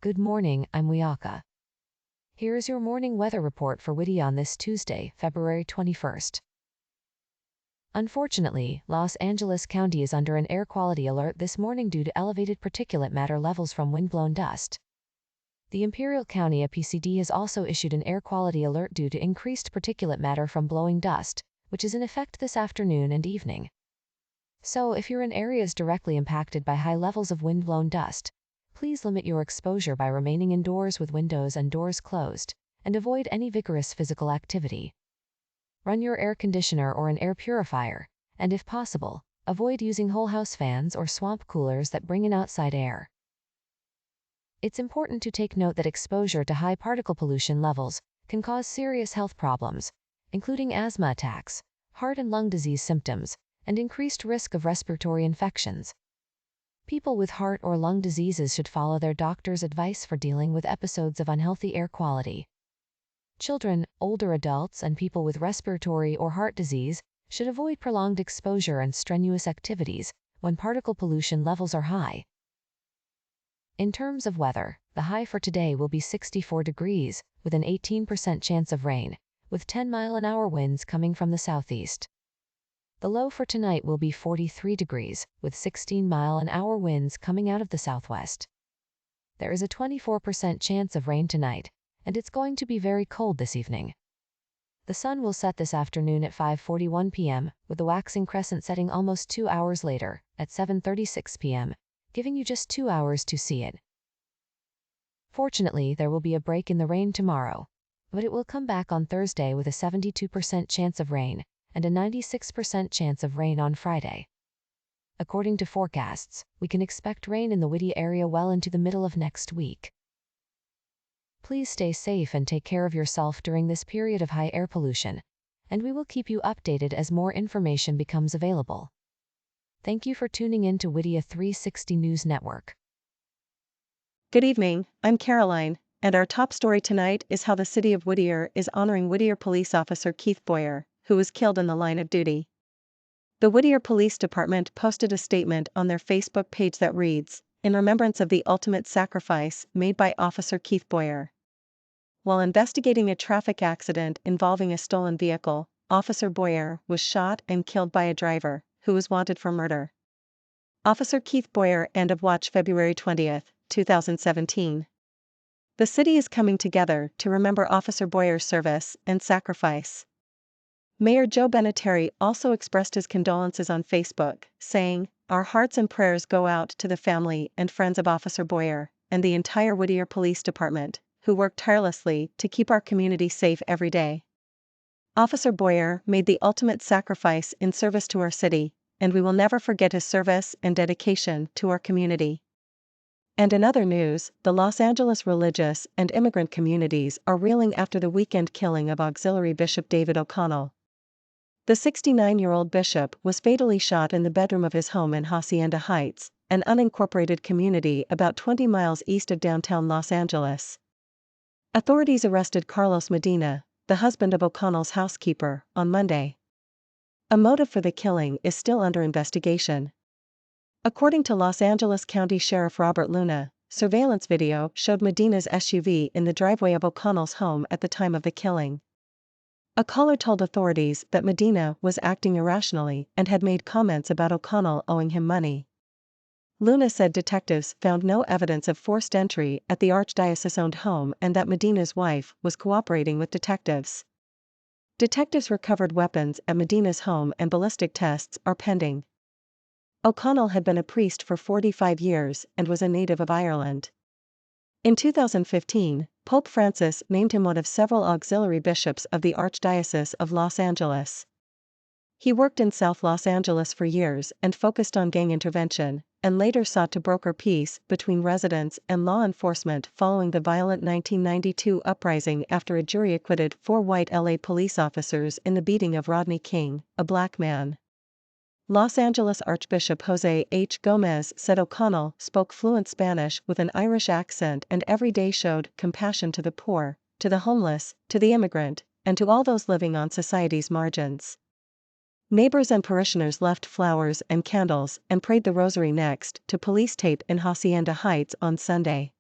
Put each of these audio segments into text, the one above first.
Good morning, I'm Wiyaka. Here is your morning weather report for Whittier on this Tuesday, February 21st. Unfortunately, Los Angeles County is under an air quality alert this morning due to elevated particulate matter levels from windblown dust. The Imperial County APCD has also issued an air quality alert due to increased particulate matter from blowing dust, which is in effect this afternoon and evening. So, if you're in areas directly impacted by high levels of windblown dust, please limit your exposure by remaining indoors with windows and doors closed, and avoid any vigorous physical activity. Run your air conditioner or an air purifier, and if possible, avoid using whole house fans or swamp coolers that bring in outside air. It's important to take note that exposure to high particle pollution levels can cause serious health problems, including asthma attacks, heart and lung disease symptoms, and increased risk of respiratory infections. People with heart or lung diseases should follow their doctor's advice for dealing with episodes of unhealthy air quality. Children, older adults, and people with respiratory or heart disease should avoid prolonged exposure and strenuous activities when particle pollution levels are high. In terms of weather, the high for today will be 64 degrees, with an 18% chance of rain, with 10-mile-an-hour winds coming from the southeast. The low for tonight will be 43 degrees, with 16-mile-an-hour winds coming out of the southwest. There is a 24% chance of rain tonight, and it's going to be very cold this evening. The sun will set this afternoon at 5:41 p.m., with the waxing crescent setting almost 2 hours later, at 7:36 p.m., giving you just 2 hours to see it. Fortunately, there will be a break in the rain tomorrow, but it will come back on Thursday with a 72% chance of rain, and a 96% chance of rain on Friday. According to forecasts, we can expect rain in the Whittier area well into the middle of next week. Please stay safe and take care of yourself during this period of high air pollution, and we will keep you updated as more information becomes available. Thank you for tuning in to Whittier 360 News Network. Good evening, I'm Caroline, and our top story tonight is how the city of Whittier is honoring Whittier police officer Keith Boyer, who was killed in the line of duty. The Whittier Police Department posted a statement on their Facebook page that reads, "In remembrance of the ultimate sacrifice made by Officer Keith Boyer. While investigating a traffic accident involving a stolen vehicle, Officer Boyer was shot and killed by a driver, who was wanted for murder. Officer Keith Boyer, end of watch February 20, 2017. The city is coming together to remember Officer Boyer's service and sacrifice." Mayor Joe Benetteri also expressed his condolences on Facebook, saying, "Our hearts and prayers go out to the family and friends of Officer Boyer, and the entire Whittier Police Department, who work tirelessly to keep our community safe every day. Officer Boyer made the ultimate sacrifice in service to our city, and we will never forget his service and dedication to our community." And in other news, the Los Angeles religious and immigrant communities are reeling after the weekend killing of Auxiliary Bishop David O'Connell. The 69-year-old bishop was fatally shot in the bedroom of his home in Hacienda Heights, an unincorporated community about 20 miles east of downtown Los Angeles. Authorities arrested Carlos Medina, the husband of O'Connell's housekeeper, on Monday. A motive for the killing is still under investigation. According to Los Angeles County Sheriff Robert Luna, surveillance video showed Medina's SUV in the driveway of O'Connell's home at the time of the killing. A caller told authorities that Medina was acting irrationally and had made comments about O'Connell owing him money. Luna said detectives found no evidence of forced entry at the archdiocese-owned home and that Medina's wife was cooperating with detectives. Detectives recovered weapons at Medina's home and ballistic tests are pending. O'Connell had been a priest for 45 years and was a native of Ireland. In 2015, Pope Francis named him one of several auxiliary bishops of the Archdiocese of Los Angeles. He worked in South Los Angeles for years and focused on gang intervention, and later sought to broker peace between residents and law enforcement following the violent 1992 uprising after a jury acquitted 4 white LA police officers in the beating of Rodney King, a black man. Los Angeles Archbishop Jose H. Gomez said O'Connell spoke fluent Spanish with an Irish accent and every day showed compassion to the poor, to the homeless, to the immigrant, and to all those living on society's margins. Neighbors and parishioners left flowers and candles and prayed the rosary next to police tape in Hacienda Heights on Sunday.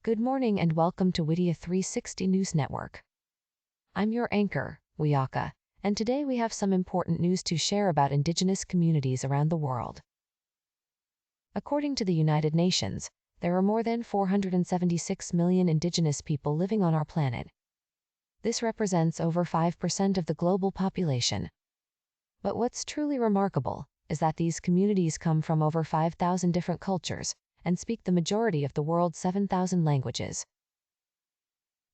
Good morning and welcome to Whittier 360 News Network. I'm your anchor, Wiyaka, and today we have some important news to share about Indigenous communities around the world. According to the United Nations, there are more than 476 million Indigenous people living on our planet. This represents over 5% of the global population. But what's truly remarkable is that these communities come from over 5,000 different cultures and speak the majority of the world's 7,000 languages.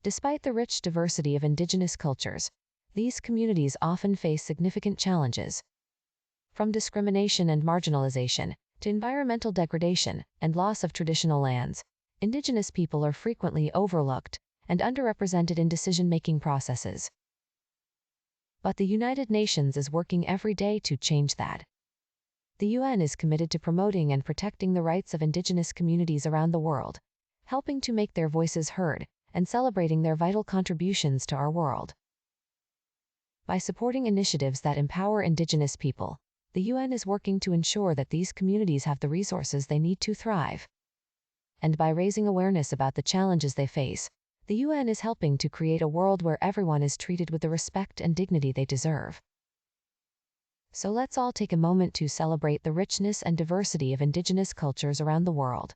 Despite the rich diversity of Indigenous cultures, these communities often face significant challenges. From discrimination and marginalization to environmental degradation and loss of traditional lands, Indigenous people are frequently overlooked and underrepresented in decision-making processes. But the United Nations is working every day to change that. The UN is committed to promoting and protecting the rights of Indigenous communities around the world, helping to make their voices heard and celebrating their vital contributions to our world. By supporting initiatives that empower Indigenous people, the UN is working to ensure that these communities have the resources they need to thrive. And by raising awareness about the challenges they face, the UN is helping to create a world where everyone is treated with the respect and dignity they deserve. So let's all take a moment to celebrate the richness and diversity of Indigenous cultures around the world.